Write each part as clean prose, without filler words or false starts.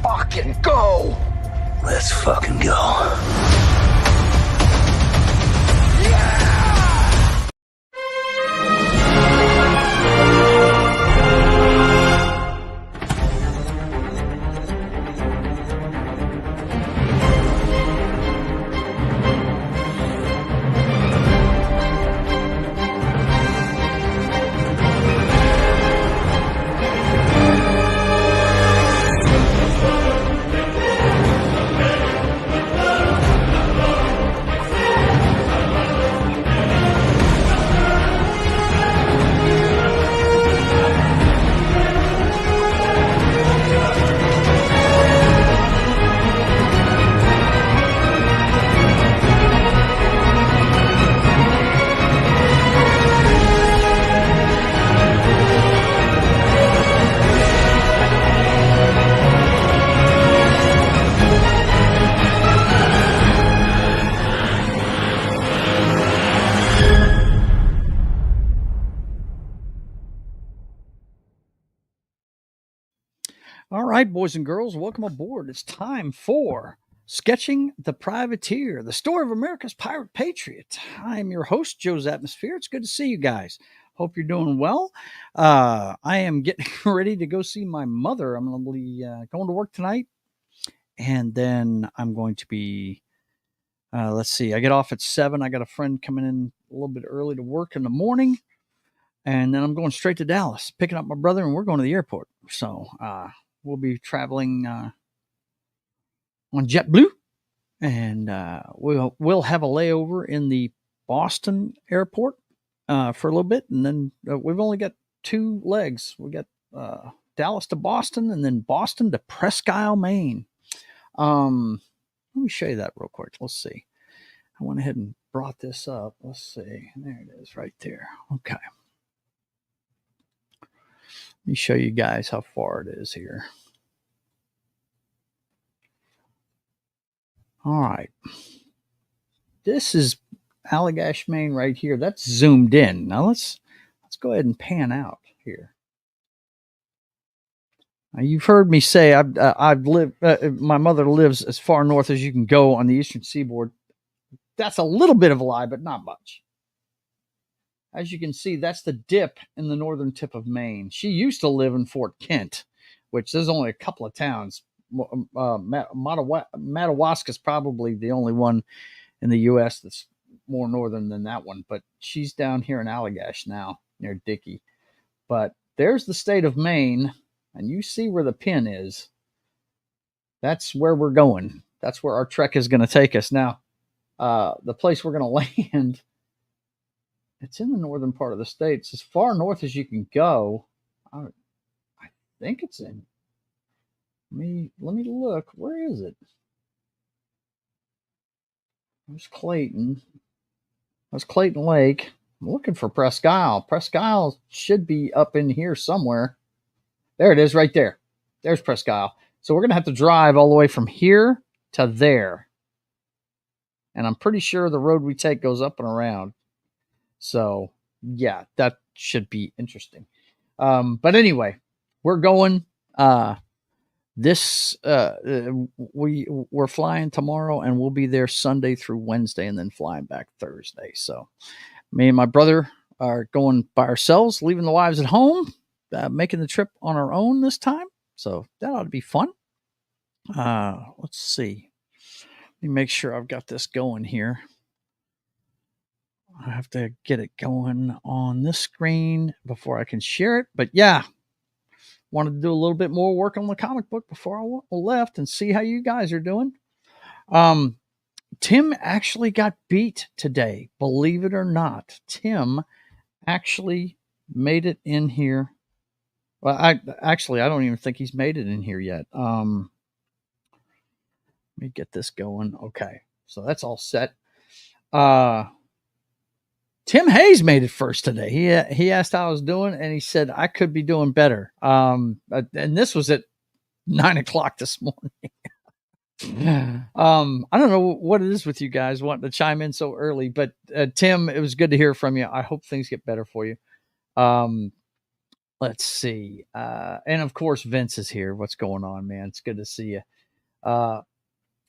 fucking go. Let's fucking go. All right, boys and girls, welcome aboard. It's time for Sketching the Privateer, the story of America's pirate patriot. I am your host, Joe's Atmosphere. It's good to see you guys. Hope you're doing well. I am getting ready to go see my mother. I'm going to be going to work tonight, and then I'm going to be, let's see, I get off at 7. I got a friend coming in a little bit early to work in the morning, and then I'm going straight to Dallas, picking up my brother, and we're going to the airport. So, we'll be traveling on JetBlue, and we'll have a layover in the Boston airport for a little bit, and then we've only got 2 legs. We got Dallas to Boston, and then Boston to Presque Isle, Maine. Let me show you that real quick. Let's see. I went ahead and brought this up. Let's see. There it is, right there. Okay. Let me show you guys how far it is here. All right. This is Allagash, Maine right here. That's zoomed in. Now let's go ahead and pan out here. Now, you've heard me say I've lived. My mother lives as far north as you can go on the eastern seaboard. That's a little bit of a lie, but not much. As you can see, that's the dip in the northern tip of Maine. She used to live in Fort Kent, which there's only a couple of towns. Madawaska is probably the only one in the U.S. that's more northern than that one, but she's down here in Allagash now, near Dickey. But there's the state of Maine, and you see where the pin is. That's where we're going. That's where our trek is going to take us. Now, the place we're going to land, it's in the northern part of the state. It's as far north as you can go. I think it's in. Let me look. Where is it? There's Clayton. That's Clayton Lake. I'm looking for Presque Isle. Presque Isle should be up in here somewhere. There it is, right there. There's Presque Isle. So we're going to have to drive all the way from here to there. And I'm pretty sure the road we take goes up and around. So, yeah, that should be interesting. But anyway, we're going. We're flying tomorrow, and we'll be there Sunday through Wednesday, and then flying back Thursday. So, me and my brother are going by ourselves, leaving the wives at home, making the trip on our own this time. So that ought to be fun. Let's see. Let me make sure I've got this going here. I have to get it going on this screen before I can share it. But yeah, wanted to do a little bit more work on the comic book before I left and see how you guys are doing. Tim actually got beat today. Believe it or not, Tim actually made it in here. Well, I don't even think he's made it in here yet. Let me get this going. Okay. So that's all set. Tim Hayes made it first today. He asked how I was doing, and he said I could be doing better. And this was at 9:00 this morning. I don't know what it is with you guys wanting to chime in so early, but Tim, it was good to hear from you. I hope things get better for you. let's see. And of course, Vince is here. What's going on, man? It's good to see you. Uh,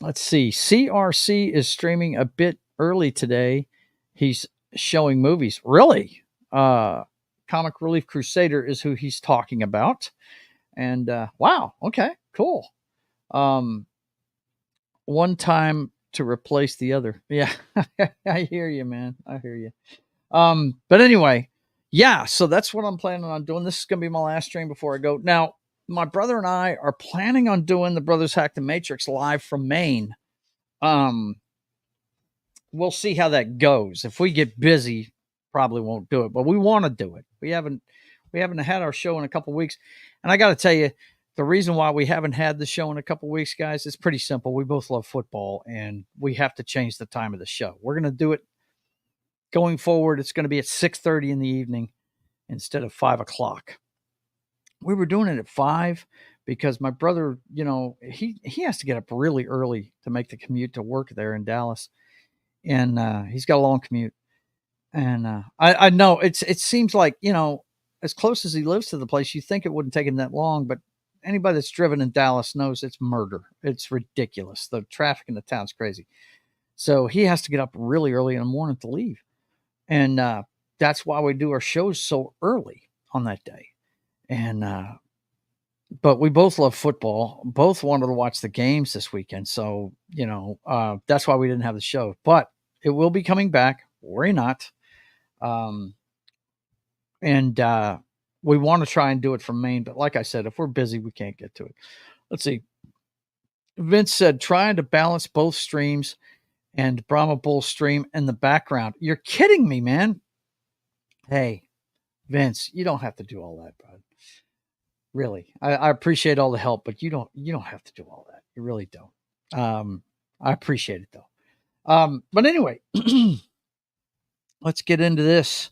let's see. CRC is streaming a bit early today. He's showing movies. Really? Comic Relief Crusader is who he's talking about. And wow, okay, cool. Um, one time to replace the other. Yeah, I hear you, man. I hear you. But anyway, yeah, so that's what I'm planning on doing. This is gonna be my last stream before I go. Now, my brother and I are planning on doing the Brothers Hack the Matrix live from Maine. Um, we'll see how that goes. If we get busy, probably won't do it, but we want to do it. We haven't had our show in a couple weeks, and I got to tell you, the reason why we haven't had the show in a couple weeks, guys, is pretty simple. We both love football, and we have to change the time of the show. We're going to do it going forward. It's going to be at 6:30 in the evening instead of 5 o'clock. We were doing it at 5 because my brother, he has to get up really early to make the commute to work there in Dallas, and he's got a long commute. And I know it seems like, as close as he lives to the place, you think it wouldn't take him that long, but anybody that's driven in Dallas knows it's murder. It's ridiculous. The traffic in the town's crazy. So he has to get up really early in the morning to leave. And that's why we do our shows so early on that day. And but we both love football. Both wanted to watch the games this weekend. So, that's why we didn't have the show. But it will be coming back. Worry not. And we want to try and do it from Maine, but like I said, if we're busy, we can't get to it. Let's see. Vince said trying to balance both streams and Brahma Bull stream in the background. You're kidding me, man. Hey, Vince, you don't have to do all that, bud. Really, I appreciate all the help, but you don't have to do all that. You really don't. I appreciate it though. But anyway, let's get into this.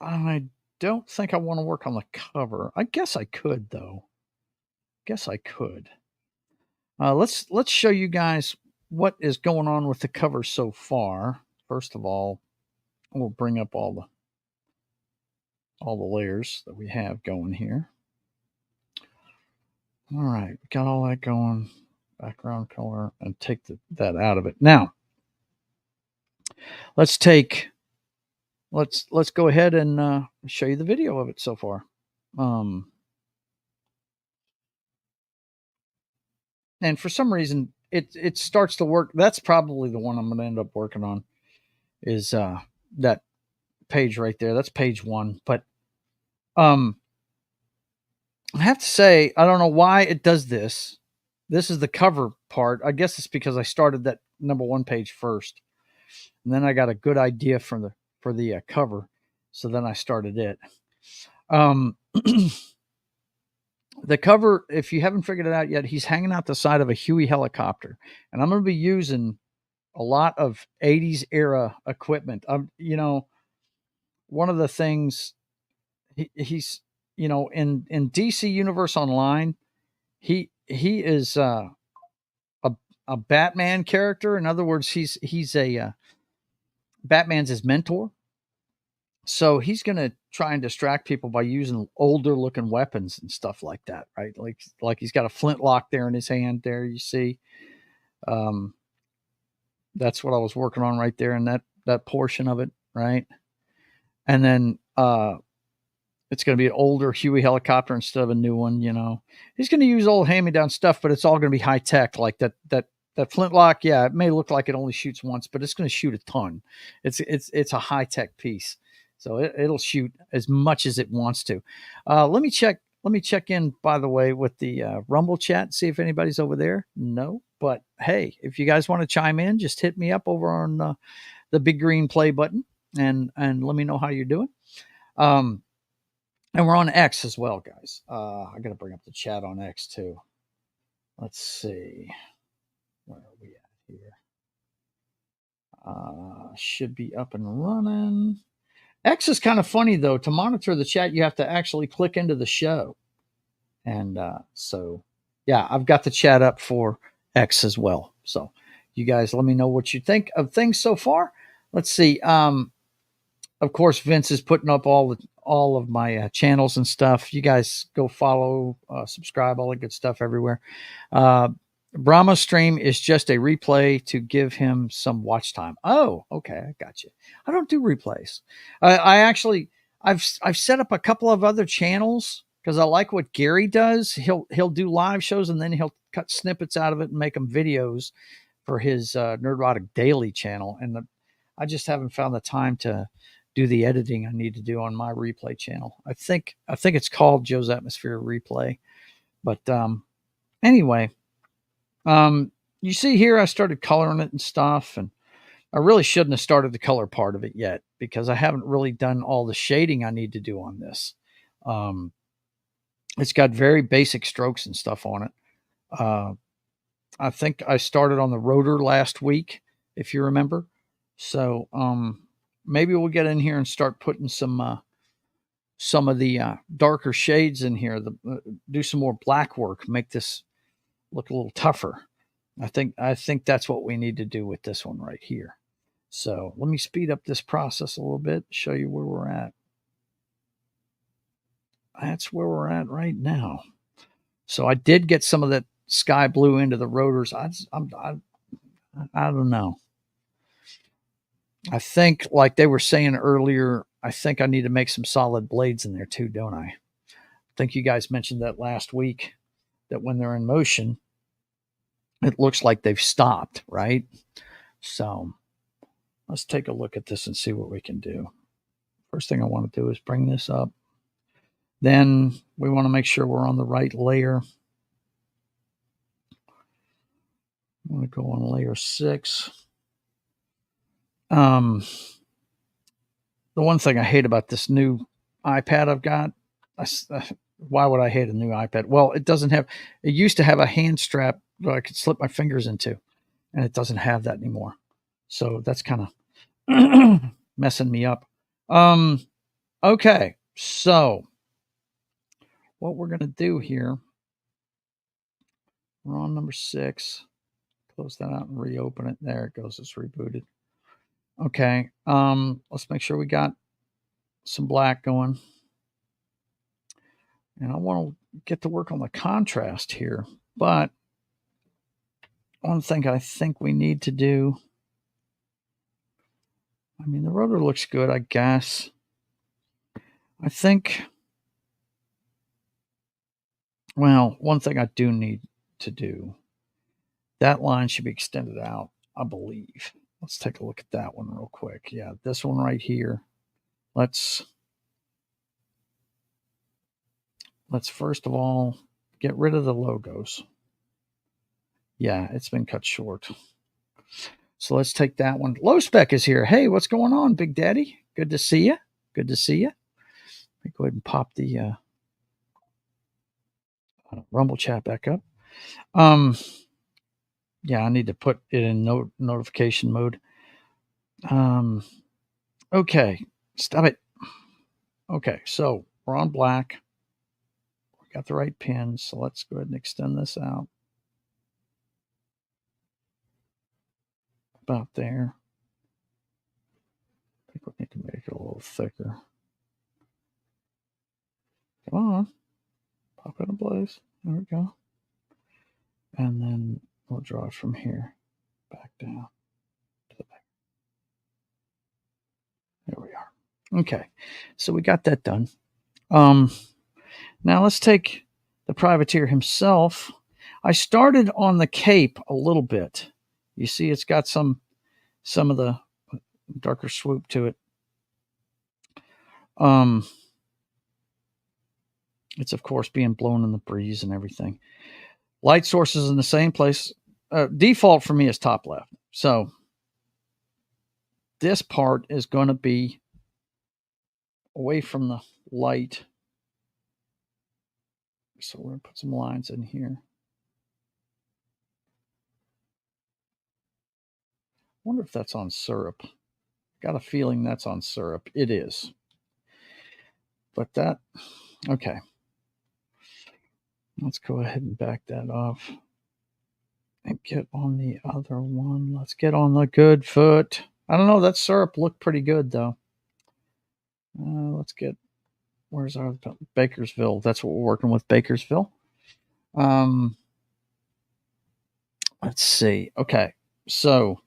I don't think I want to work on the cover. I guess I could though. Guess I could. Let's show you guys what is going on with the cover so far. First of all, we'll bring up all the layers that we have going here. All right, got all that going. Background color, and take that out of it. Now, let's go ahead and show you the video of it so far. And for some reason, it starts to work. That's probably the one I'm going to end up working on. Is that page right there? That's page 1. But I have to say, I don't know why it does this. This is the cover part. I guess it's because I started that number 1 page first, and then I got a good idea for the cover, so then I started it. The cover, if you haven't figured it out yet, he's hanging out the side of a Huey helicopter, and I'm going to be using a lot of 80s era equipment. One of the things he's, in DC Universe Online, he is a Batman character. In other words, he's a Batman's his mentor. So he's going to try and distract people by using older looking weapons and stuff like that, right? Like he's got a flintlock there in his hand there, you see. That's what I was working on right there in that portion of it, right? And then it's going to be an older Huey helicopter instead of a new one, He's going to use old hand-me-down stuff, but it's all going to be high tech, like that flintlock. Yeah, it may look like it only shoots once, but it's going to shoot a ton. It's a high tech piece, so it'll shoot as much as it wants to. Let me check in, by the way, with the Rumble chat, see if anybody's over there. No, but hey, if you guys want to chime in, just hit me up over on the big green play button and let me know how you're doing. And we're on X as well, guys. I got to bring up the chat on X too. Let's see. Where are we at here? Should be up and running. X is kind of funny, though. To monitor the chat, you have to actually click into the show. And so, yeah, I've got the chat up for X as well. So you guys let me know what you think of things so far. Let's see. of course, Vince is putting up all of my channels and stuff. You guys go follow, subscribe, all the good stuff everywhere. Brahma's stream is just a replay to give him some watch time. Oh, okay, I got you. I don't do replays. I actually I've set up a couple of other channels because I like what Gary does. He'll do live shows and then he'll cut snippets out of it and make them videos for his Nerdrotic Daily channel. And I just haven't found the time to do the editing I need to do on my replay channel. I think it's called Joe's Atmosphere Replay. But anyway, you see here I started coloring it and stuff, and I really shouldn't have started the color part of it yet because I haven't really done all the shading I need to do on this. It's got very basic strokes and stuff on it. I think I started on the rotor last week, if you remember. So maybe we'll get in here and start putting some of the darker shades in here. Do some more black work, make this look a little tougher. I think that's what we need to do with this one right here. So let me speed up this process a little bit, show you where we're at. That's where we're at right now. So I did get some of that sky blue into the rotors. I don't know. I think, like they were saying earlier, I think I need to make some solid blades in there too, don't I? I think you guys mentioned that last week, that when they're in motion, it looks like they've stopped, right? So let's take a look at this and see what we can do. First thing I want to do is bring this up. Then we want to make sure we're on the right layer. I'm going to go on layer 6. The one thing I hate about this new iPad I've got, why would I hate a new iPad? Well, it used to have a hand strap that I could slip my fingers into, and it doesn't have that anymore. So that's kind of messing me up. Okay, so what we're going to do here, we're on number 6. Close that out and reopen it. There it goes. It's rebooted. Okay, let's make sure we got some black going. And I want to get to work on the contrast here. But one thing I think we need to do, I mean, the rotor looks good, I guess. I think, well, one thing I do need to do, that line should be extended out, I believe. Let's take a look at that one real quick. Yeah, this one right here. Let's first of all get rid of the logos. Yeah, it's been cut short. So let's take that one. Low Spec is here. Hey, what's going on, Big Daddy? Good to see you. Good to see you. Let me go ahead and pop the Rumble chat back up. Yeah, I need to put it in notification mode. Okay, stop it. Okay, so we're on black. We got the right pins, so let's go ahead and extend this out. About there. I think we need to make it a little thicker. Come on. Pop it in place. There we go. And then we'll draw it from here back down to the back. There we are. Okay, so we got that done. Now let's take the privateer himself. I started on the cape a little bit. You see, it's got some of the darker swoop to it. It's of course being blown in the breeze and everything. Light sources in the same place. Default for me is top left. So this part is going to be away from the light. So we're going to put some lines in here. I wonder if that's on syrup. Got a feeling that's on syrup. It is. But that, okay. Let's go ahead and back that off. And get on the other one. Let's get on the good foot. I don't know. That syrup looked pretty good, though. Let's get, where's our Bakersville? That's what we're working with, Bakersville. Let's see. Okay. So,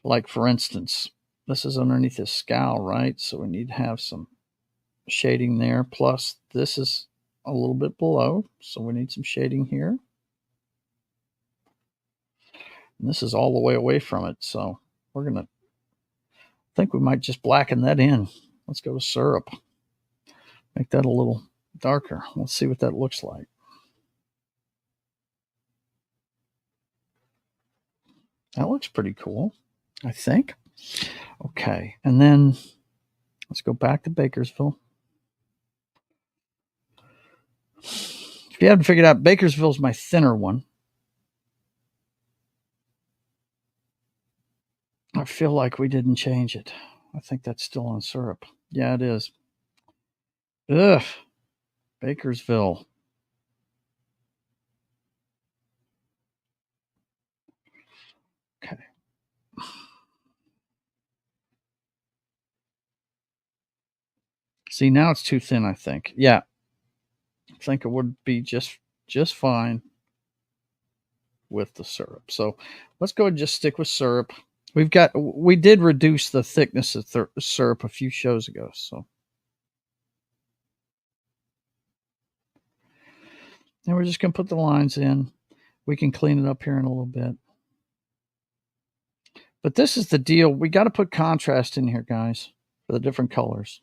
like for instance, this is underneath this scowl, right? So we need to have some shading there. Plus, this is a little bit below, so we need some shading here. And this is all the way away from it, so we're gonna think we might just blacken that in. Let's go to syrup. Make that a little darker. Let's see what that looks like. That looks pretty cool, I think. Okay, and then let's go back to Bakersville. If you haven't figured out, Bakersville's my thinner one. I feel like we didn't change it. I think that's still on syrup. Yeah, it is. Ugh. Bakersville. Okay. See, now it's too thin, I think. Yeah. I think it would be just fine with the syrup. So let's go and just stick with syrup. We did reduce the thickness of syrup a few shows ago. So, and we're just going to put the lines in. We can clean it up here in a little bit. But this is the deal. We got to put contrast in here, guys, for the different colors.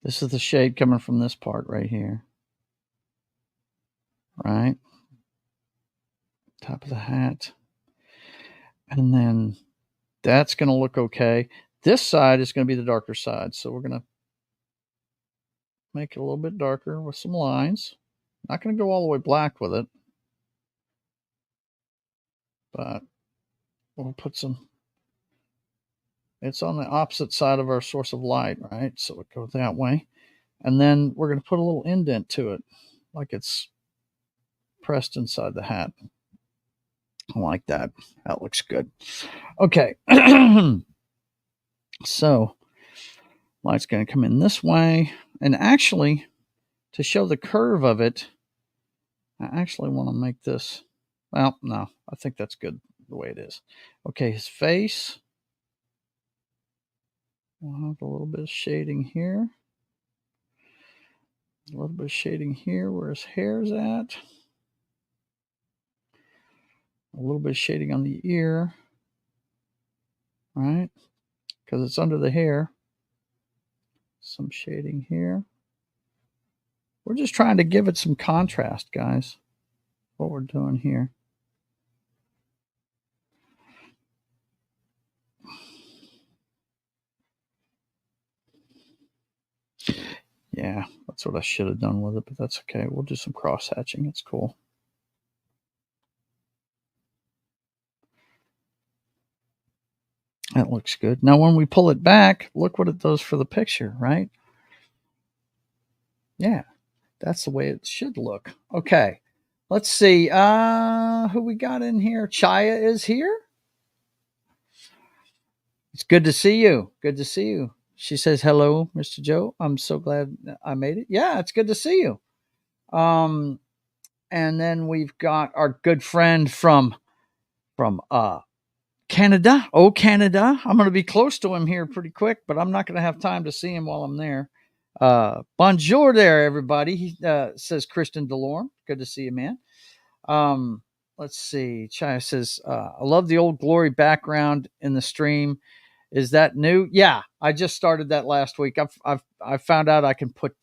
This is the shade coming from this part right here. Right? Top of the hat. And then that's going to look okay. This side is going to be the darker side. So we're going to make it a little bit darker with some lines. Not going to go all the way black with it, but we'll put some. It's on the opposite side of our source of light, right? So it goes that way. And then we're going to put a little indent to it, like it's pressed inside the hat. I like that. That looks good. Okay. So light's going to come in this way. And actually, to show the curve of it, I actually want to make this. Well, no, I think that's good the way it is. Okay, his face. We'll have a little bit of shading here. A little bit of shading here where his hair's at. A little bit of shading on the ear. Right? Because it's under the hair. Some shading here. We're just trying to give it some contrast, guys. What we're doing here. Yeah, that's what I should have done with it, but that's okay. We'll do some cross hatching. It's cool. That looks good. Now, when we pull it back, look what it does for the picture, right? Yeah, that's the way it should look. Okay, let's see. Who we got in here? Chaya is here. It's good to see you. Good to see you. She says, hello, Mr. Joe. I'm so glad I made it. Yeah, it's good to see you. And then we've got our good friend from Canada. Oh, Canada. I'm going to be close to him here pretty quick, but I'm not going to have time to see him while I'm there. Bonjour there, everybody. He says Christian Delorme. Good to see you, man. Let's see. Chaya says, I love the old glory background in the stream. Is that new? Yeah, I just started that last week. I found out I can put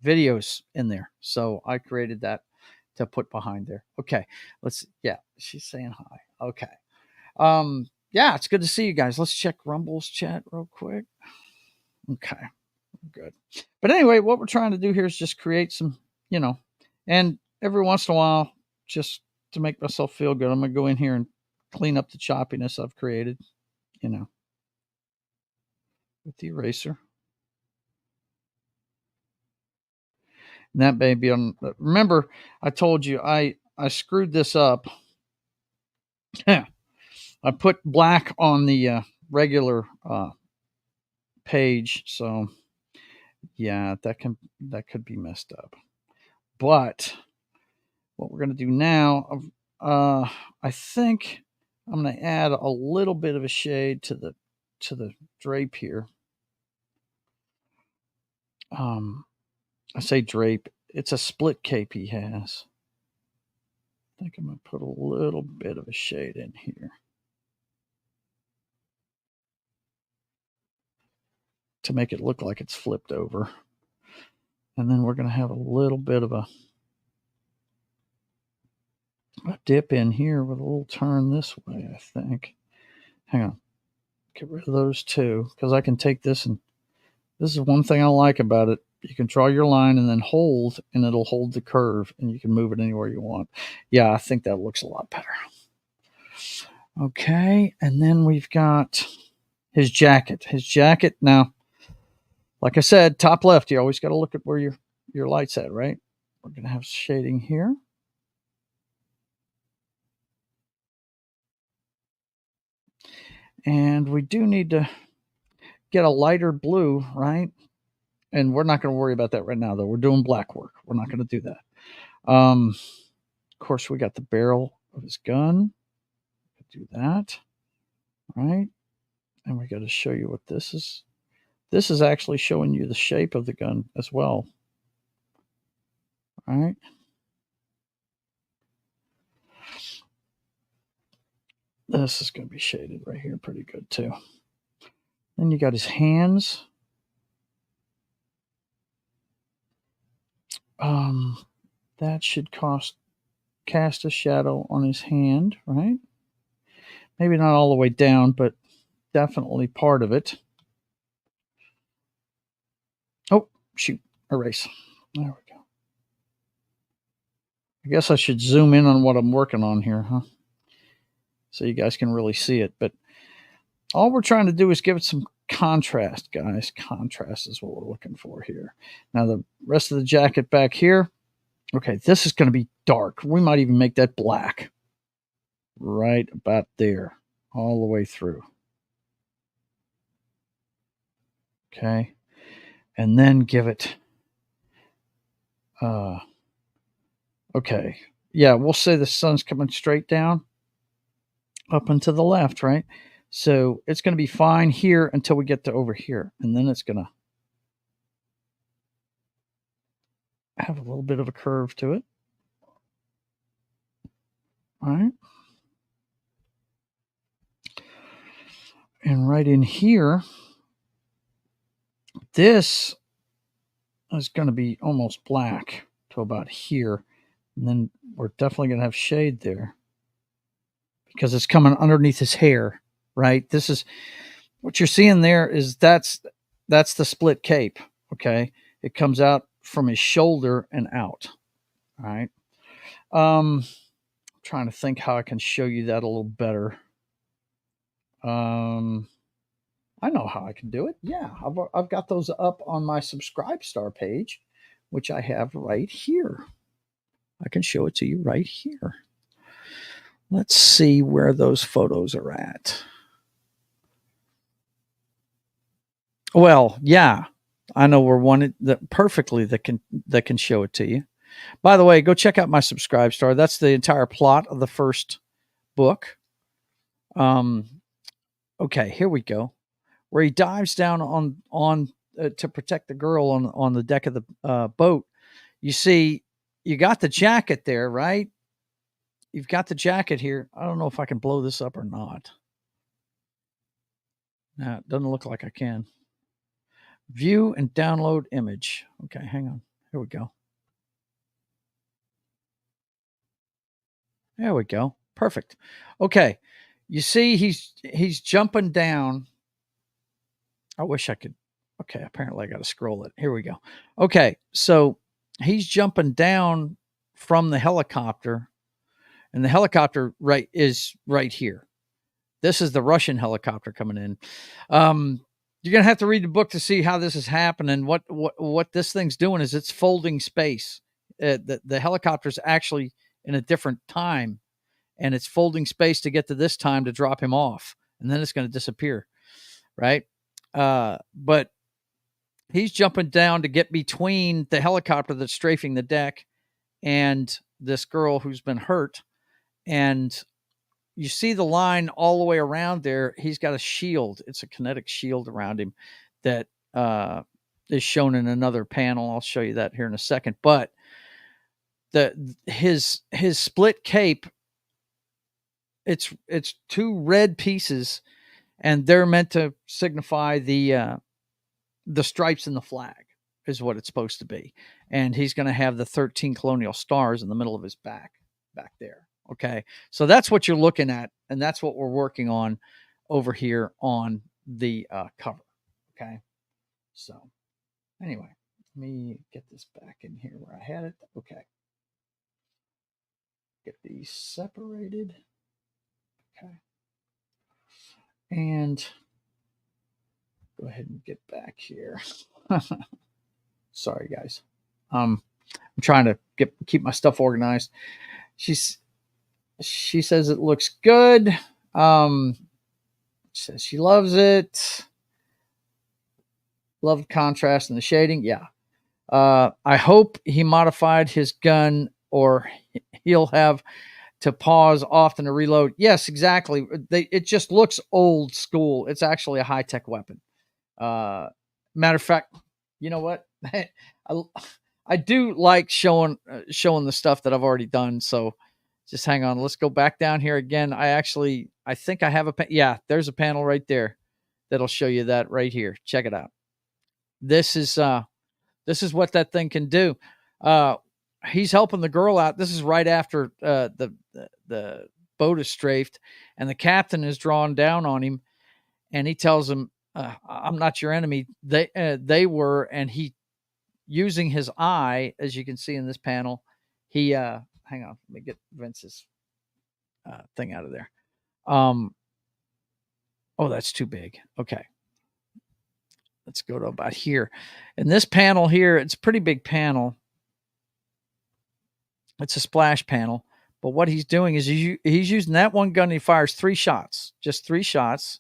videos in there, so I created that to put behind there. Okay, yeah, she's saying hi. Okay. Yeah, it's good to see you guys. Let's check Rumble's chat real quick. Okay, good. But anyway, what we're trying to do here is just create some, and every once in a while, just to make myself feel good, I'm going to go in here and clean up the choppiness I've created, with the eraser. And that may be on, remember, I told you I screwed this up. I put black on the regular page. So yeah, that could be messed up. But what we're going to do now, I think I'm going to add a little bit of a shade to the drape here. I say drape, it's a split cape he has. I think I'm going to put a little bit of a shade in here to make it look like it's flipped over. And then we're going to have a little bit of a dip in here with a little turn this way, I think. Hang on. Get rid of those two, because I can take this, and this is one thing I like about it. You can draw your line and then hold, and it'll hold the curve, and you can move it anywhere you want. Yeah, I think that looks a lot better. Okay, and then we've got his jacket. His jacket, now, like I said, top left, you always got to look at where your light's at, right? We're going to have shading here. And we do need to get a lighter blue, right? And we're not going to worry about that right now, though. We're doing black work. We're not going to do that. Of course, we got the barrel of his gun. Do that, right? And we got to show you what this is. This is actually showing you the shape of the gun as well. All right. This is going to be shaded right here pretty good too. Then you got his hands. That should cast a shadow on his hand, right? Maybe not all the way down, but definitely part of it. Oh, shoot. Erase. There we go. I guess I should zoom in on what I'm working on here, huh? So you guys can really see it. But all we're trying to do is give it some contrast, guys. Contrast is what we're looking for here. Now, the rest of the jacket back here. Okay, this is going to be dark. We might even make that black. Right about there. All the way through. Okay. And then give it... okay. Yeah, we'll say the sun's coming straight down up and to the left, right? So it's going to be fine here until we get to over here. And then it's going to have a little bit of a curve to it. All right. And right in here, this is going to be almost black to about here. And then we're definitely going to have shade there because it's coming underneath his hair, right? This is what you're seeing there is that's the split cape. Okay. It comes out from his shoulder and out. All right. Trying to think how I can show you that a little better. I know how I can do it. Yeah, I've got those up on my Subscribe Star page, which I have right here. I can show it to you right here. Let's see where those photos are at. Well, yeah, I know where one that perfectly that can show it to you. By the way, go check out my Subscribe Star. That's the entire plot of the first book. Okay, here we go. Where he dives down on to protect the girl on the deck of the boat. You see, you got the jacket there, right? You've got the jacket here. I don't know if I can blow this up or not. No, it doesn't look like I can. View and download image. Okay, hang on. Here we go. There we go. Perfect. Okay. You see he's jumping down. I wish I could. Okay, apparently I got to scroll it. Here we go. Okay, so he's jumping down from the helicopter, and the helicopter is right here. This is the Russian helicopter coming in. You're gonna have to read the book to see how this is happening. What this thing's doing is it's folding space. The helicopter's actually in a different time, and it's folding space to get to this time to drop him off, and then it's going to disappear, right? But he's jumping down to get between the helicopter that's strafing the deck and this girl who's been hurt. And you see the line all the way around there. He's got a shield. It's a kinetic shield around him that is shown in another panel. I'll show you that here in a second. But his split cape, it's two red pieces, and they're meant to signify the stripes in the flag is what it's supposed to be. And he's going to have the 13 colonial stars in the middle of his back there. Okay. So that's what you're looking at. And that's what we're working on over here on the cover. Okay. So anyway, let me get this back in here where I had it. Okay. Get these separated. Okay. And go ahead and get back here. Sorry, guys. I'm trying to keep my stuff organized. She says it looks good. She says she loves it. Love the contrast and the shading. Yeah. I hope he modified his gun, or he'll have to pause often to reload. Yes, exactly. It just looks old school. It's actually a high-tech weapon. Matter of fact, you know what? I do like showing the stuff that I've already done. So just hang on. Let's go back down here again. I think I have yeah, there's a panel right there that'll show you that right here. Check it out. This is what that thing can do. He's helping the girl out. This is right after the boat is strafed, and the captain is drawn down on him, and he tells him, "I'm not your enemy." They were, and he, using his eye, as you can see in this panel, he hang on, let me get Vince's thing out of there. Oh, that's too big. Okay. Let's go to about here. In this panel here, it's a pretty big panel. It's a splash panel. But what he's doing is he's using that one gun. And he fires 3 shots, just 3 shots.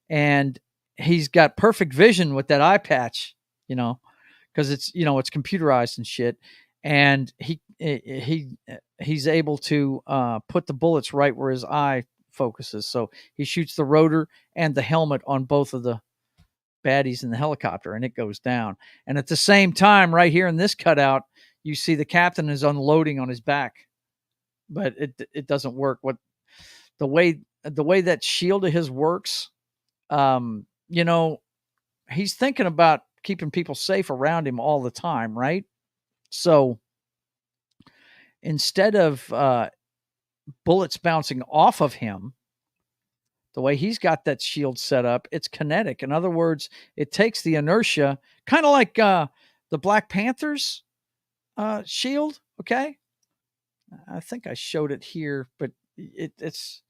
And he's got perfect vision with that eye patch, because it's, it's computerized and shit. And he's able to put the bullets right where his eye focuses. So he shoots the rotor and the helmet on both of the baddies in the helicopter, and it goes down. And at the same time, right here in this cutout, you see the captain is unloading on his back, but it doesn't work. The way that shield of his works, he's thinking about keeping people safe around him all the time, right? So instead of bullets bouncing off of him, the way he's got that shield set up, it's kinetic. In other words, it takes the inertia, kind of like the Black Panther's shield. Okay, I think I showed it here, but it's.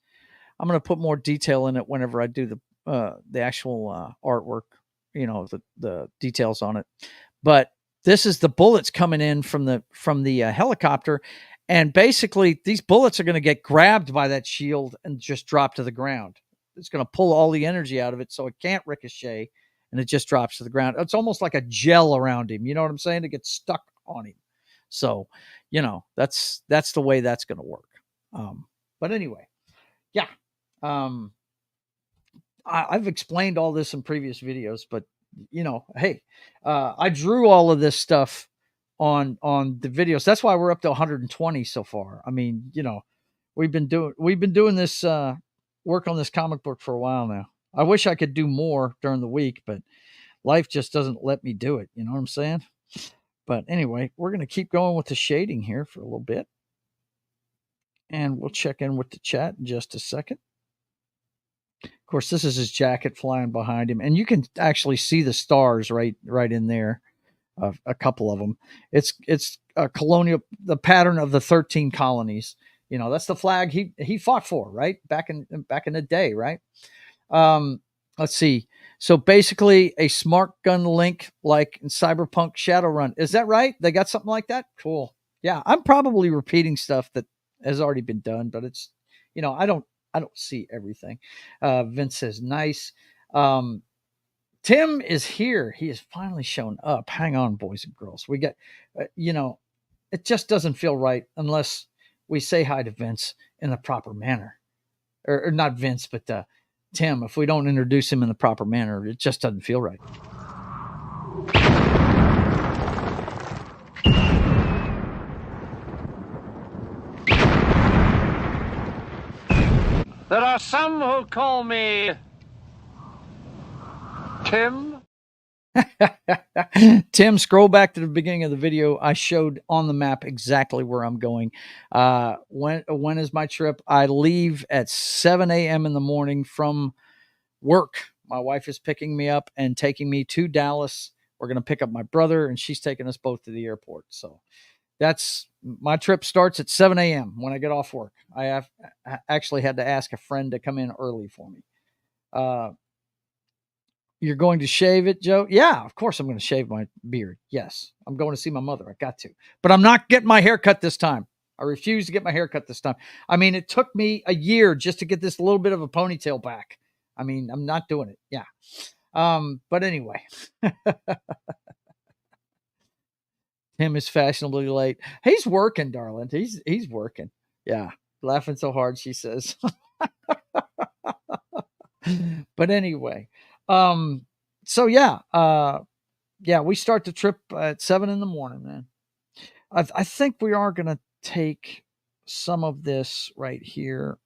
I'm going to put more detail in it whenever I do the actual artwork. The details on it. But this is the bullets coming in from the helicopter, and basically these bullets are going to get grabbed by that shield and just drop to the ground. It's going to pull all the energy out of it, so it can't ricochet, and it just drops to the ground. It's almost like a gel around him. You know what I'm saying? It gets stuck on him. So, that's the way that's going to work. But anyway, yeah. I've explained all this in previous videos, but hey, I drew all of this stuff on the videos. That's why we're up to 120 so far. I mean, we've been doing this work on this comic book for a while now. I wish I could do more during the week, but life just doesn't let me do it. You know what I'm saying? But anyway, we're going to keep going with the shading here for a little bit, and we'll check in with the chat in just a second. Of course, this is his jacket flying behind him, and you can actually see the stars right in there. A couple of them. It's a colonial, the pattern of the 13 colonies. That's the flag he fought for, right? Back in the day, right? Let's see. So basically, a smart gun link like in Cyberpunk Shadowrun. Is that right? They got something like that? Cool. Yeah, I'm probably repeating stuff that has already been done, but it's, I don't see everything. Vince says nice. Tim is here. He has finally shown up. Hang on, boys and girls. We got, it just doesn't feel right unless we say hi to Vince in the proper manner. Or not Vince, but Tim. If we don't introduce him in the proper manner, it just doesn't feel right. There are some who call me Tim. Tim, scroll back to the beginning of the video. I showed on the map exactly where I'm going. When is my trip? I leave at 7 a.m. in the morning from work. My wife is picking me up and taking me to Dallas. We're going to pick up my brother, and she's taking us both to the airport. So that's my trip starts at 7 a.m. when I get off work. I actually had to ask a friend to come in early for me. You're going to shave it, Joe? Yeah, of course I'm going to shave my beard. Yes, I'm going to see my mother. I got to. But I'm not getting my hair cut this time. I refuse to get my hair cut this time. I mean, it took me a year just to get this little bit of a ponytail back. I mean, I'm not doing it. Yeah. But anyway. Tim is fashionably late. He's working, darling. He's working. Yeah. Laughing so hard, she says. But anyway. So yeah, we start the trip at 7 in the morning, man. I think we are going to take some of this right here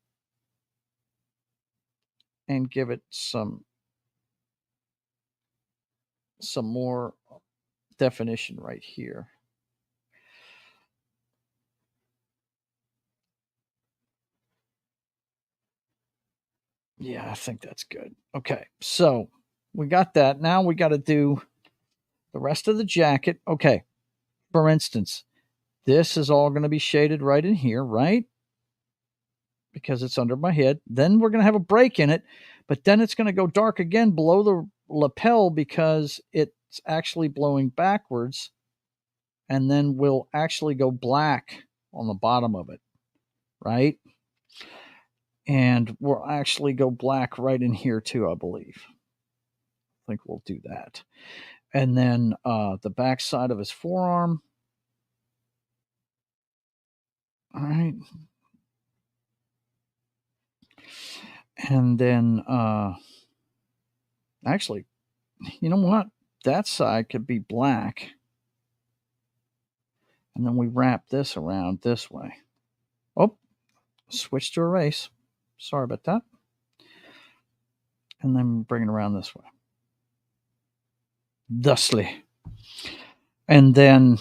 and give it some more definition right here. Yeah, I think that's good. Okay, so we got that. Now we got to do the rest of the jacket. Okay, for instance, this is all going to be shaded right in here, right? Because it's under my head. Then we're going to have a break in it, but then it's going to go dark again below the lapel because it's actually blowing backwards, and then we'll actually go black on the bottom of it, right? And we'll actually go black right in here too, I believe. I think we'll do that. And then the back side of his forearm. All right. And then actually, you know what? That side could be black. And then we wrap this around this way. Oh, switch to erase. Sorry about that. And then bring it around this way. Thusly. And then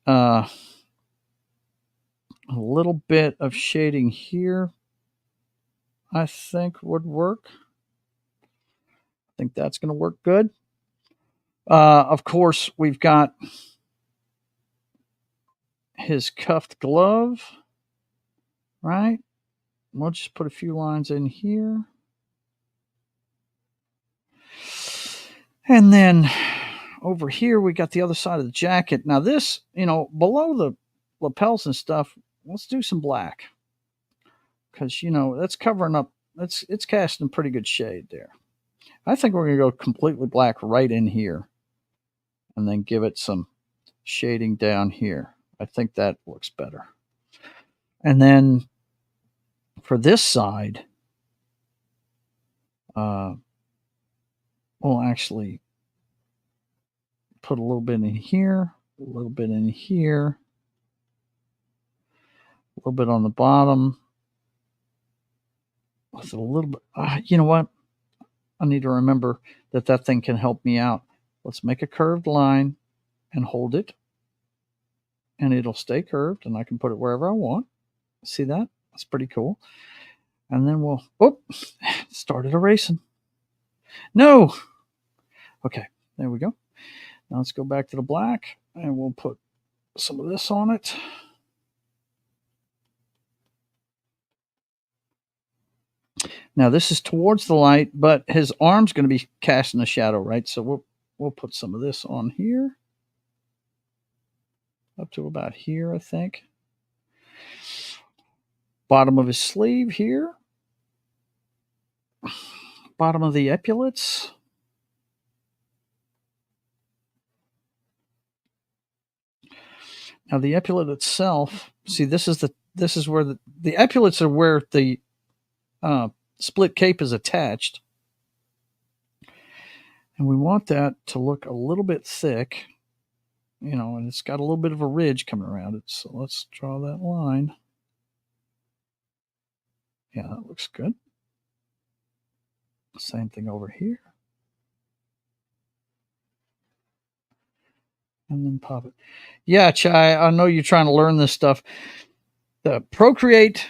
a little bit of shading here, I think would work. I think that's going to work good. Of course, we've got his cuffed glove, right? We'll just put a few lines in here. And then over here, we got the other side of the jacket. Now this, below the lapels and stuff, let's do some black. Because, that's covering up, it's casting pretty good shade there. I think we're going to go completely black right in here. And then give it some shading down here. I think that looks better. And then for this side, we'll actually put a little bit in here, a little bit in here, a little bit on the bottom, with a little bit. You know what? I need to remember that thing can help me out. Let's make a curved line and hold it, and it'll stay curved, and I can put it wherever I want. See that? That's pretty cool. And then we'll, started erasing. No. Okay, there we go. Now let's go back to the black, and we'll put some of this on it. Now this is towards the light, but his arm's going to be casting a shadow, right? So we'll put some of this on here, up to about here, I think. Bottom of his sleeve here. Bottom of the epaulets. Now the epaulet itself, see, this is where the epaulets are where the split cape is attached. And we want that to look a little bit thick, and it's got a little bit of a ridge coming around it. So let's draw that line. Yeah, that looks good. Same thing over here. And then pop it. Yeah, Chai, I know you're trying to learn this stuff. The Procreate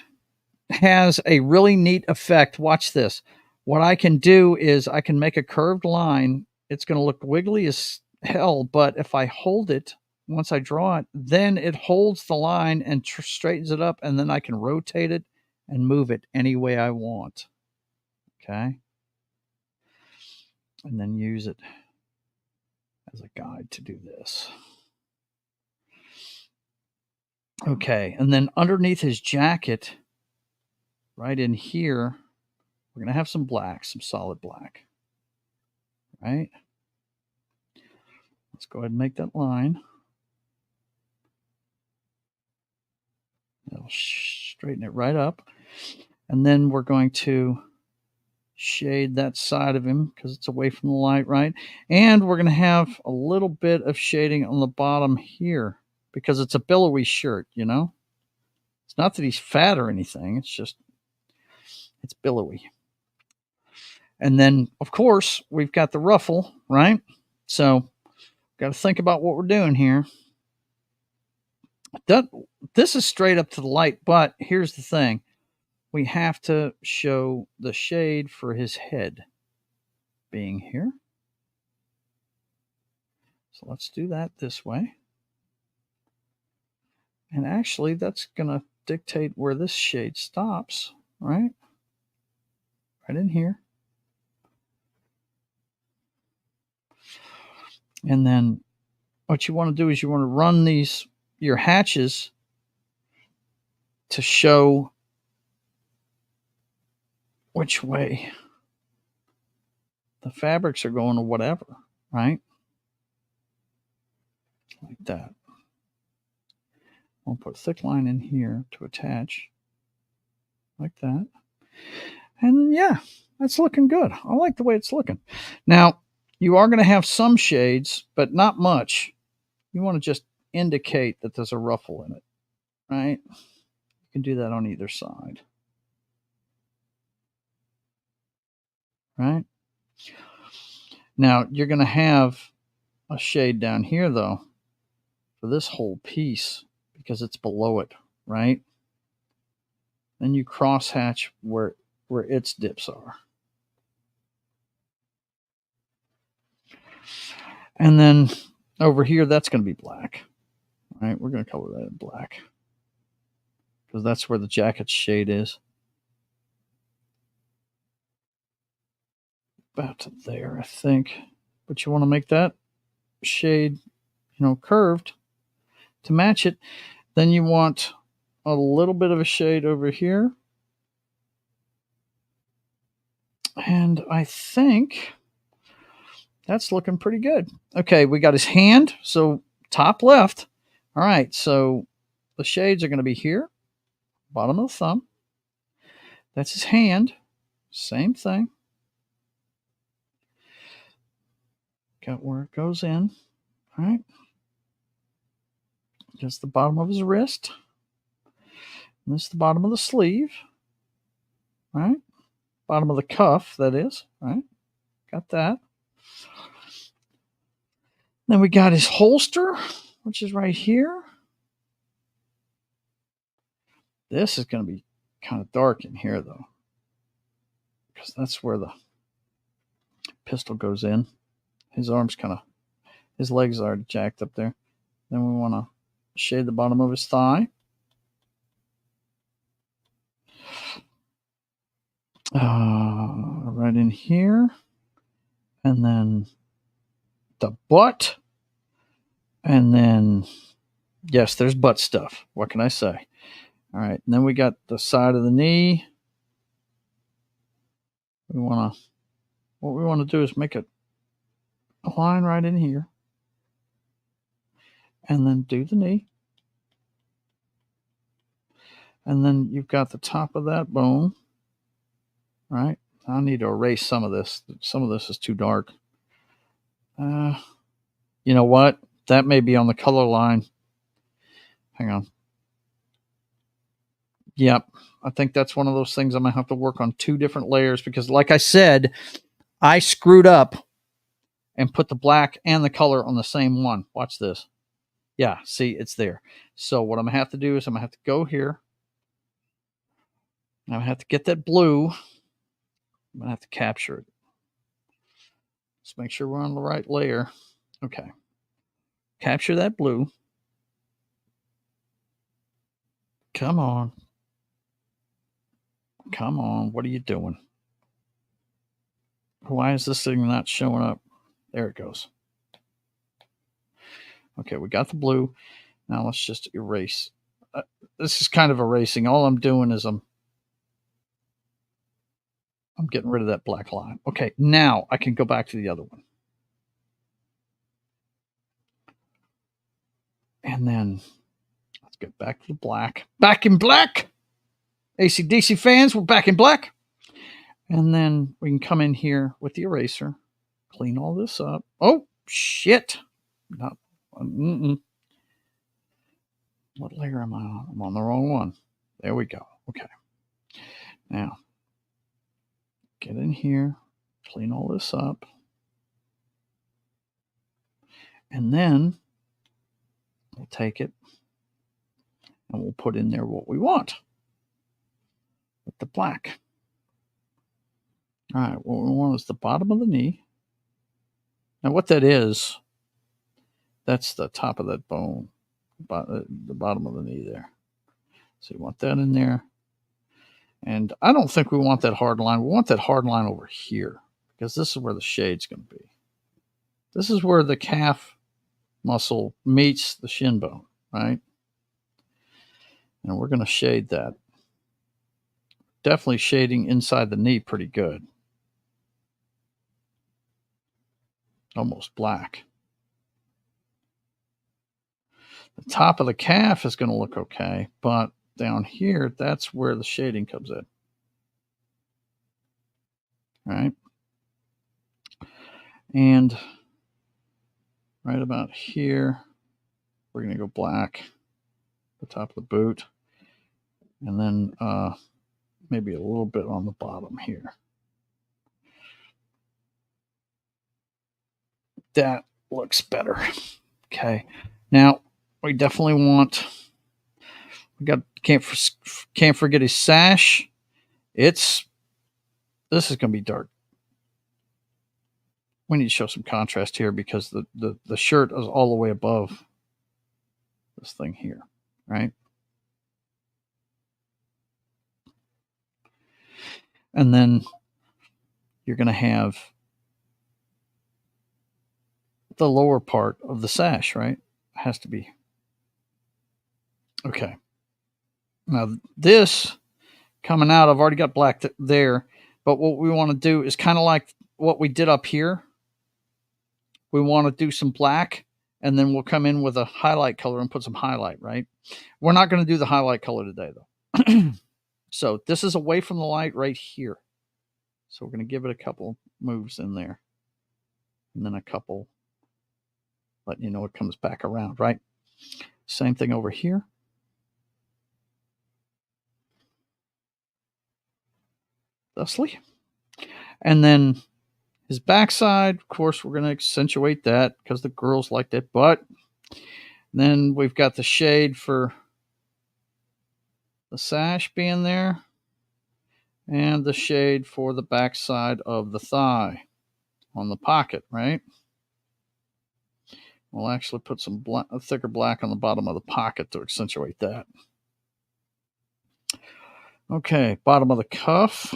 has a really neat effect. Watch this. What I can do is I can make a curved line. It's going to look wiggly as hell, but if I hold it, once I draw it, then it holds the line and straightens it up, and then I can rotate it and move it any way I want. Okay. And then use it as a guide to do this. Okay. And then underneath his jacket, right in here, we're going to have some black, some solid black. Right? Let's go ahead and make that line. It'll straighten it right up. And then we're going to shade that side of him because it's away from the light, right? And we're going to have a little bit of shading on the bottom here because it's a billowy shirt, It's not that he's fat or anything. It's just, it's billowy. And then, of course, we've got the ruffle, right? So, got to think about what we're doing here. This is straight up to the light, but here's the thing. We have to show the shade for his head being here. So let's do that this way. And actually, that's going to dictate where this shade stops, right? Right in here. And then what you want to do is you want to run your hatches to show which way the fabrics are going or whatever, right? Like that. I'll put a thick line in here to attach like that. And yeah, that's looking good. I like the way it's looking. Now, you are going to have some shades, but not much. You want to just indicate that there's a ruffle in it, right? You can do that on either side, right? Now, you're going to have a shade down here, though, for this whole piece because it's below it, right? Then you cross hatch where its dips are. And then over here, that's going to be black, right? We're going to color that in black because that's where the jacket shade is. About there, I think. But you want to make that shade, curved to match it. Then you want a little bit of a shade over here. And I think that's looking pretty good. Okay, we got his hand. So top left. All right, so the shades are going to be here, bottom of the thumb. That's his hand. Same thing. Got where it goes in. All right. Just the bottom of his wrist. And this is the bottom of the sleeve. All right. Bottom of the cuff, that is. All right. Got that. Then we got his holster, which is right here. This is going to be kind of dark in here, though, because that's where the pistol goes in. His arms his legs are jacked up there. Then we want to shade the bottom of his thigh. Right in here. And then the butt. And then, yes, there's butt stuff. What can I say? All right. And then we got the side of the knee. What we want to do is make a line right in here. And then do the knee. And then you've got the top of that bone, right? I need to erase some of this. Some of this is too dark. You know what? That may be on the color line. Hang on. Yep. I think that's one of those things I'm going to have to work on 2 different layers because, like I said, I screwed up and put the black and the color on the same one. Watch this. Yeah, see, it's there. So what I'm going to have to do is I'm going to have to go here. I'm going to have to get that blue. I'm going to have to capture it. Let's make sure we're on the right layer. Okay. Capture that blue. Come on. Come on. What are you doing? Why is this thing not showing up? There it goes. Okay, we got the blue. Now let's just erase. This is kind of erasing. All I'm doing is I'm getting rid of that black line. Okay, now I can go back to the other one. And then let's get back to the black. Back in black! AC/DC fans, we're back in black. And then we can come in here with the eraser, clean all this up. Oh, shit. Not, What layer am I on? I'm on the wrong one. There we go. Okay. Now, get in here, clean all this up. And then we'll take it and we'll put in there what we want with the black. All right, what we want is the bottom of the knee. Now, what that is, that's the top of that bone, the bottom of the knee there. So you want that in there. And I don't think we want that hard line. We want that hard line over here because this is where the shade's going to be. This is where the calf muscle meets the shin bone, right? And we're going to shade that. Definitely shading inside the knee pretty good. Almost black. The top of the calf is going to look okay, but down here, that's where the shading comes in. Right? And right about here, we're going to go black, the top of the boot, and then maybe a little bit on the bottom here. That looks better. Okay. Now, we definitely want, can't forget his sash. This is going to be dark. We need to show some contrast here because the shirt is all the way above this thing here, right? And then you're going to have the lower part of the sash, right? It has to be. Okay. Now this coming out, I've already got black there, but what we want to do is kind of like what we did up here. We want to do some black, and then we'll come in with a highlight color and put some highlight, right? We're not going to do the highlight color today, though. So this is away from the light right here. So we're going to give it a couple moves in there. And then a couple, letting you know it comes back around, right? Same thing over here. Thusly. And then his backside, of course, we're going to accentuate that because the girls like that butt. Then we've got the shade for the sash being there and the shade for the backside of the thigh on the pocket, right? We'll actually put some thicker black on the bottom of the pocket to accentuate that. Okay, bottom of the cuff.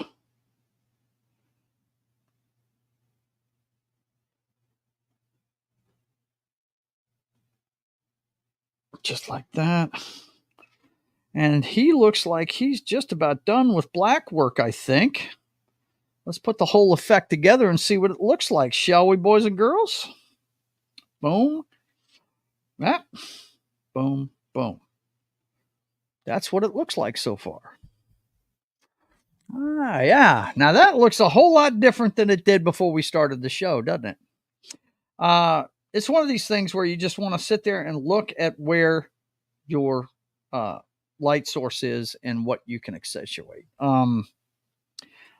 Just like that. And he looks like he's just about done with black work, I think. Let's put the whole effect together and see what it looks like, shall we, boys and girls? Boom. That. Boom. Boom. That's what it looks like so far. Yeah. Now that looks a whole lot different than it did before we started the show, doesn't it? It's one of these things where you just want to sit there and look at where your light source is and what you can accentuate.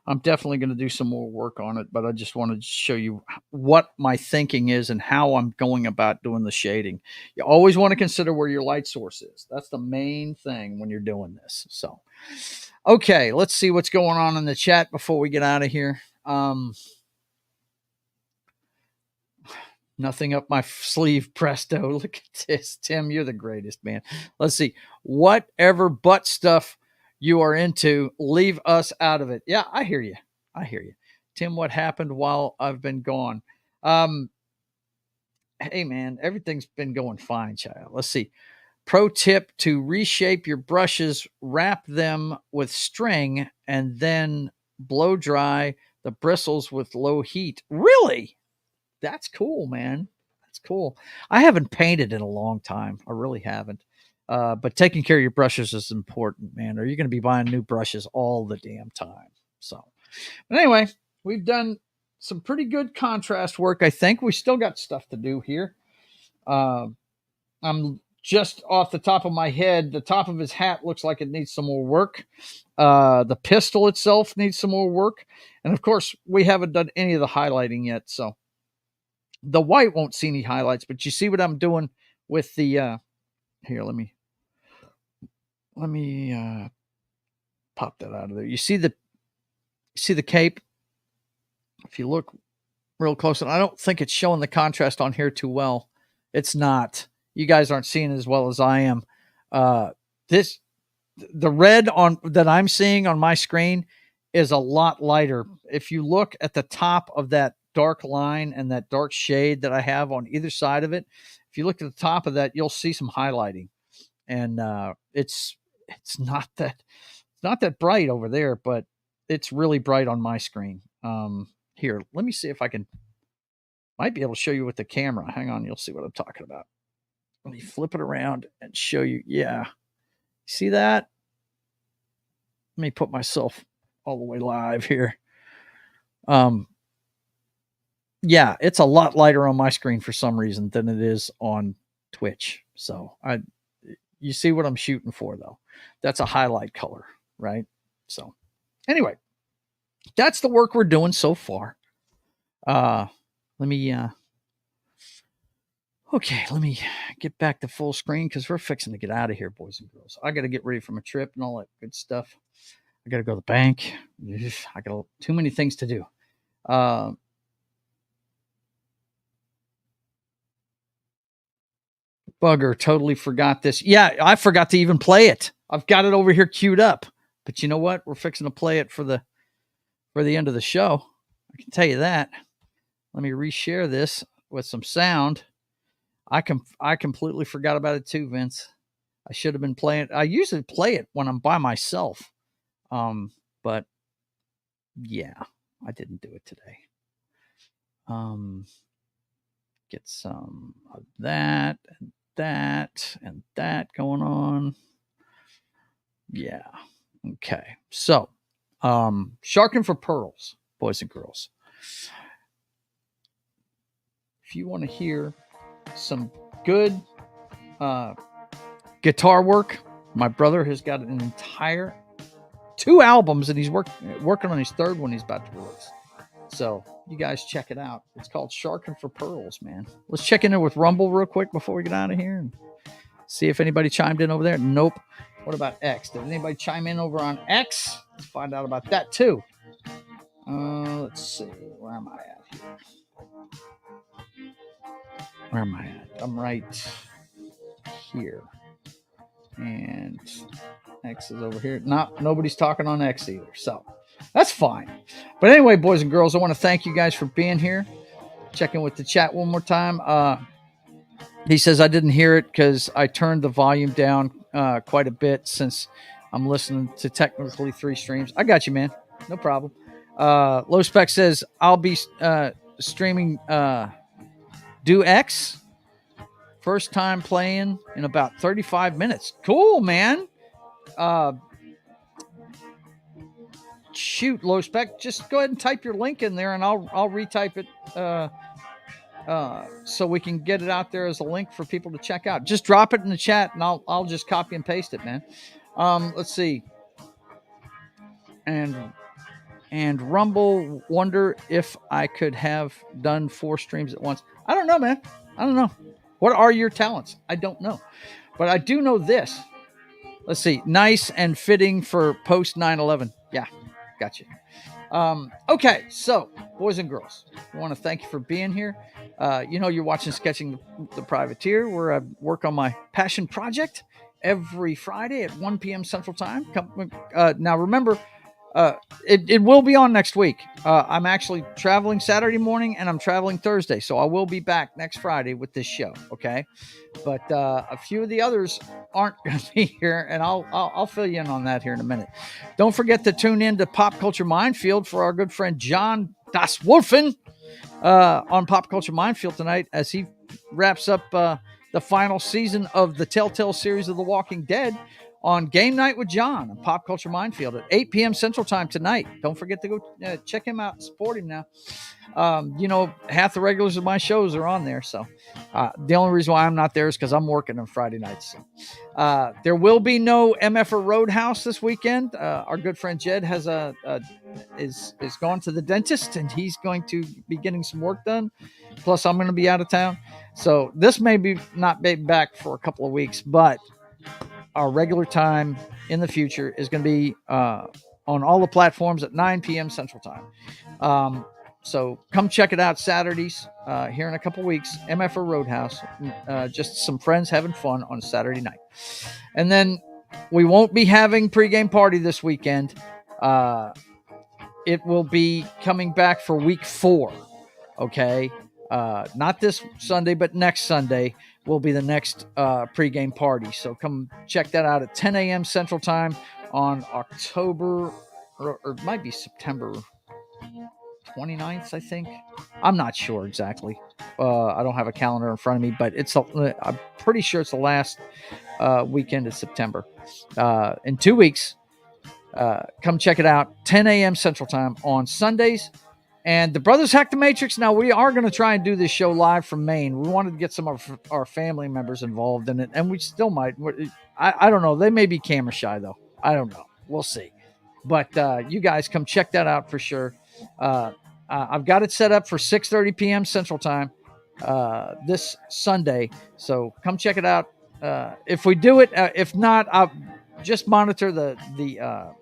I'm definitely going to do some more work on it, but I just wanted to show you what my thinking is and how I'm going about doing the shading. You always want to consider where your light source is. That's the main thing when you're doing this. So, okay, let's see what's going on in the chat before we get out of here. Nothing up my sleeve, presto. Look at this. Tim, you're the greatest, man. Let's see. Whatever butt stuff you are into, leave us out of it. Yeah, I hear you. I hear you. Tim, what happened while I've been gone? Hey, man, everything's been going fine, child. Let's see. Pro tip to reshape your brushes, wrap them with string, and then blow dry the bristles with low heat. Really? That's cool, man. That's cool. I haven't painted in a long time. I really haven't. But taking care of your brushes is important, man, or you're going to be buying new brushes all the damn time. So, but anyway, we've done some pretty good contrast work. I think we still got stuff to do here. I'm just off the top of my head. The top of his hat looks like it needs some more work. The pistol itself needs some more work. And of course, we haven't done any of the highlighting yet. So, the white won't see any highlights, but you see what I'm doing with the here, let me pop that out of there. You see the cape? If you look real close, and I don't think it's showing the contrast on here too well. It's not. You guys aren't seeing it as well as I am. The red on that I'm seeing on my screen is a lot lighter. If you look at the top of that dark line and that dark shade that I have on either side of it, if you look at the top of that, you'll see some highlighting, and it's not that bright over there, but it's really bright on my screen. Here, let me see if I might be able to show you with the camera. Hang on, you'll see what I'm talking about. Let me flip it around and show you. Yeah, see that? Let me put myself all the way live here. Yeah, it's a lot lighter on my screen for some reason than it is on Twitch. So you see what I'm shooting for, though. That's a highlight color, right? So anyway, that's the work we're doing so far. Let me get back to full screen because we're fixing to get out of here, boys and girls. I got to get ready for my trip and all that good stuff. I got to go to the bank. I got too many things to do. Bugger, totally forgot this. Yeah, I forgot to even play it. I've got it over here queued up. But you know what? We're fixing to play it for the end of the show. I can tell you that. Let me reshare this with some sound. I completely forgot about it too, Vince. I should have been playing. I usually play it when I'm by myself. But yeah, I didn't do it today. Get some of that and that and that going on. Yeah. Okay. So, sharking for pearls, boys and girls. If you want to hear some good guitar work, my brother has got an entire 2 albums, and he's working on his 3rd one he's about to release. So you guys check it out. It's called Sharking for Pearls, man. Let's check in there with Rumble real quick before we get out of here and see if anybody chimed in over there. Nope. What about X? Did anybody chime in over on X? Let's find out about that too. Let's see. Where am I at here? Where am I at? I'm right here. And X is over here. Nobody's talking on X either. So that's fine. But anyway, boys and girls, I want to thank you guys for being here. Checking with the chat one more time. He says, I didn't hear it because I turned the volume down quite a bit since I'm listening to technically 3 streams. I got you, man. No problem. Low Spec says, I'll be streaming Do X. First time playing in about 35 minutes. Cool, man. shoot, low spec, just go ahead and type your link in there and I'll retype it so we can get it out there as a link for people to check out. Just drop it in the chat and I'll just copy and paste it, man. Let's see. And Rumble, wonder if I could have done 4 streams at once. I don't know, man. I don't know. What are your talents? I don't know. But I do know this. Let's see. Nice and fitting for post 9/11. Yeah, gotcha. Okay, so boys and girls, I want to thank you for being here. You're watching Sketching the Privateer, where I work on my passion project every Friday at 1 p.m. Central Time. Now, remember, it will be on next week. I'm actually traveling Saturday morning and I'm traveling Thursday, so I will be back next Friday with this show. Okay, but a few of the others aren't going to be here, and I'll fill you in on that here in a minute. Don't forget to tune in to Pop Culture Minefield for our good friend John Das Wolfen on Pop Culture Minefield tonight as he wraps up the final season of the Telltale series of The Walking Dead on Game Night with John on Pop Culture Minefield at 8 p.m. Central Time tonight. Don't forget to go check him out and support him now. Half the regulars of my shows are on there. So the only reason why I'm not there is because I'm working on Friday nights. So, there will be no MF Roadhouse this weekend. Our good friend Jed has is gone to the dentist and he's going to be getting some work done. Plus, I'm going to be out of town. So this may be not be back for a couple of weeks, but our regular time in the future is going to be on all the platforms at 9 p.m. Central Time. So come check it out Saturdays here in a couple weeks. MFO Roadhouse, just some friends having fun on a Saturday night. And then we won't be having pregame party this weekend. It will be coming back for week 4. Okay. Not this Sunday, but next Sunday will be the next pregame party. So come check that out at 10 a.m. Central Time on October, or it might be September 29th, I think. I'm not sure exactly. I don't have a calendar in front of me, but I'm pretty sure it's the last weekend of September. In 2 weeks, come check it out, 10 a.m. Central Time on Sundays. And the Brothers Hack the Matrix. Now, we are going to try and do this show live from Maine. We wanted to get some of our family members involved in it, and we still might. I don't know. They may be camera shy, though. I don't know. We'll see. But you guys come check that out for sure. I've got it set up for 6:30 p.m. Central Time this Sunday. So come check it out. If we do it, if not, I'll just monitor the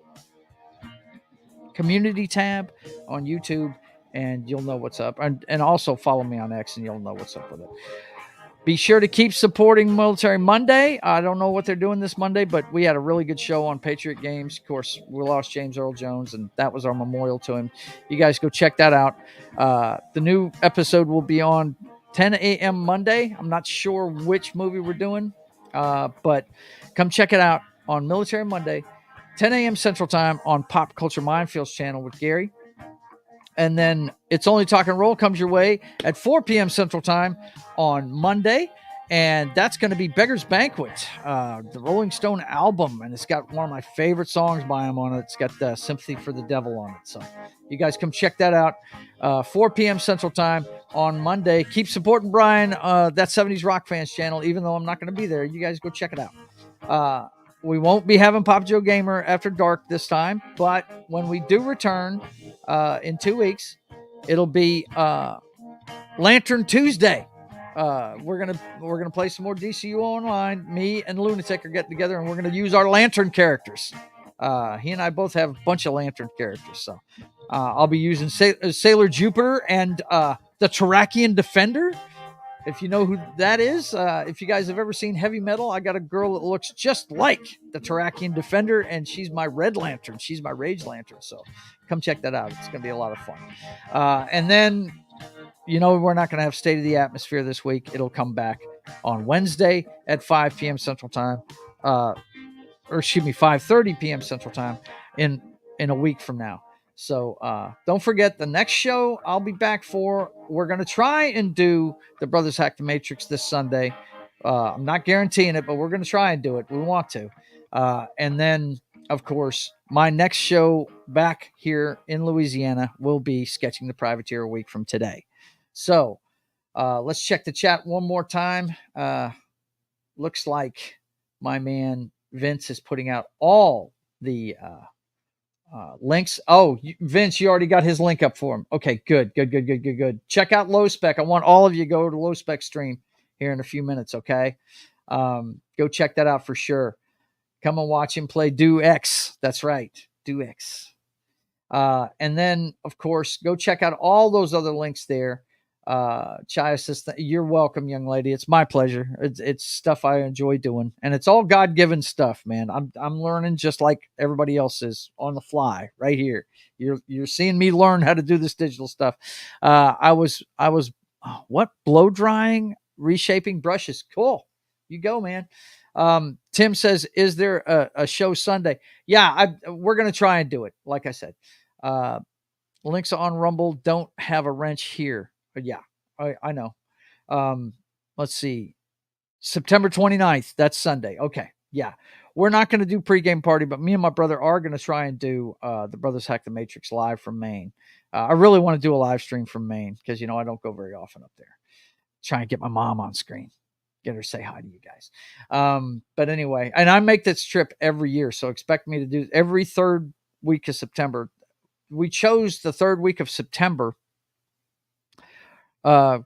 community tab on YouTube, and you'll know what's up. And also follow me on X, and you'll know what's up with it. Be sure to keep supporting Military Monday. I don't know what they're doing this Monday, but we had a really good show on Patriot Games. Of course, we lost James Earl Jones, and that was our memorial to him. You guys go check that out. The new episode will be on 10 a.m. Monday. I'm not sure which movie we're doing, but come check it out on Military Monday, 10 a.m. Central Time on Pop Culture Minefields channel with Gary. And then It's Only Talk and Roll comes your way at 4 p.m. Central Time on Monday. And that's going to be Beggar's Banquet, the Rolling Stone album. And it's got one of my favorite songs by him on it. It's got Sympathy for the Devil on it. So you guys come check that out. 4 p.m. Central Time on Monday. Keep supporting Brian, that 70s Rock Fans channel, even though I'm not going to be there. You guys go check it out. We won't be having Pop Joe Gamer after dark this time, but when we do return in 2 weeks, it'll be Lantern Tuesday. We're gonna play some more DCU online. Me and Lunatic are getting together, and we're gonna use our Lantern characters. He and I both have a bunch of Lantern characters, so I'll be using Sailor Jupiter and the Terrakian Defender. If you know who that is, if you guys have ever seen Heavy Metal, I got a girl that looks just like the Terrakian Defender, and she's my Red Lantern. She's my Rage Lantern. So come check that out. It's going to be a lot of fun. And then, we're not going to have State of the Atmosphere this week. It'll come back on Wednesday at 5 p.m. Central Time. 5:30 p.m. Central Time in a week from now. So don't forget, the next show I'll be back for, we're going to try and do the Brothers Hack the Matrix this Sunday. I'm not guaranteeing it, but we're going to try and do it. We want to. And then, of course, my next show back here in Louisiana will be Sketching the Privateer a week from today. So let's check the chat one more time. Looks like my man Vince is putting out all the links. Oh, Vince, you already got his link up for him. Okay, good. Check out Low Spec. I want all of you to go to Low Spec stream here in a few minutes, okay? Go check that out for sure. Come and watch him play Do X. That's right, Do X. And then, of course, go check out all those other links there. Chaya says, you're welcome, young lady. It's my pleasure. It's stuff I enjoy doing, and it's all God-given stuff, man. I'm learning just like everybody else is on the fly right here. You're seeing me learn how to do this digital stuff. I was blow drying, reshaping brushes. Cool. You go, man. Tim says, is there a show Sunday? Yeah, we're going to try and do it. Like I said, links on Rumble don't have a wrench here. But yeah, I know. Let's see. September 29th. That's Sunday. Okay. Yeah. We're not going to do pregame party, but me and my brother are going to try and do the Brothers Hack the Matrix live from Maine. I really want to do a live stream from Maine because, I don't go very often up there. Try and get my mom on screen. Get her to say hi to you guys. But anyway, and I make this trip every year, so expect me to do every third week of September. We chose the third week of September. Go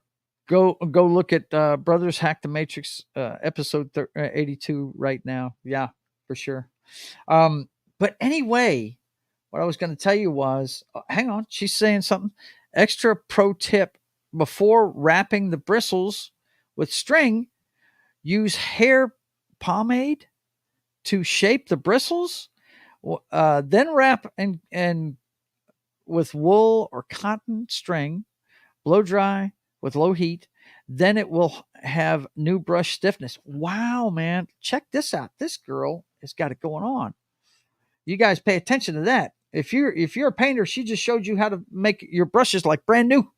look at Brothers Hack the Matrix episode 82 right now. Yeah, for sure. But anyway, what I was going to tell you was, hang on, she's saying something. Extra pro tip: before wrapping the bristles with string, use hair pomade to shape the bristles. Then wrap and with wool or cotton string, blow dry with low heat. Then it will have new brush stiffness. Wow, man. Check this out. This girl has got it going on. You guys pay attention to that. If you're a painter, she just showed you how to make your brushes like brand new.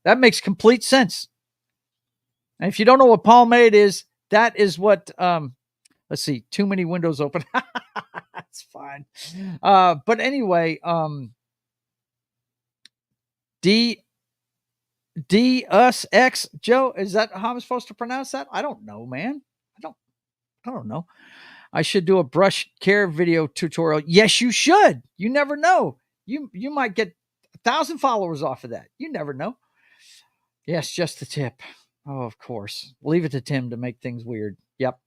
That makes complete sense. And if you don't know what pomade is, that is what let's see, too many windows open. That's fine. But anyway, D-U-S-X, Joe, is that how I'm supposed to pronounce that? I don't know, man. I don't know. I should do a brush care video tutorial. Yes, you should. You never know. You might get 1,000 followers off of that. You never know. Yes, just a tip. Oh, of course. Leave it to Tim to make things weird. Yep.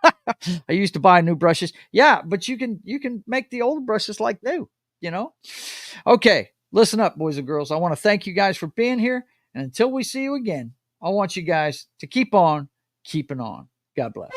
I used to buy new brushes. Yeah, but you can make the old brushes like new, Okay, listen up, boys and girls. I want to thank you guys for being here. And until we see you again, I want you guys to keep on keeping on. God bless.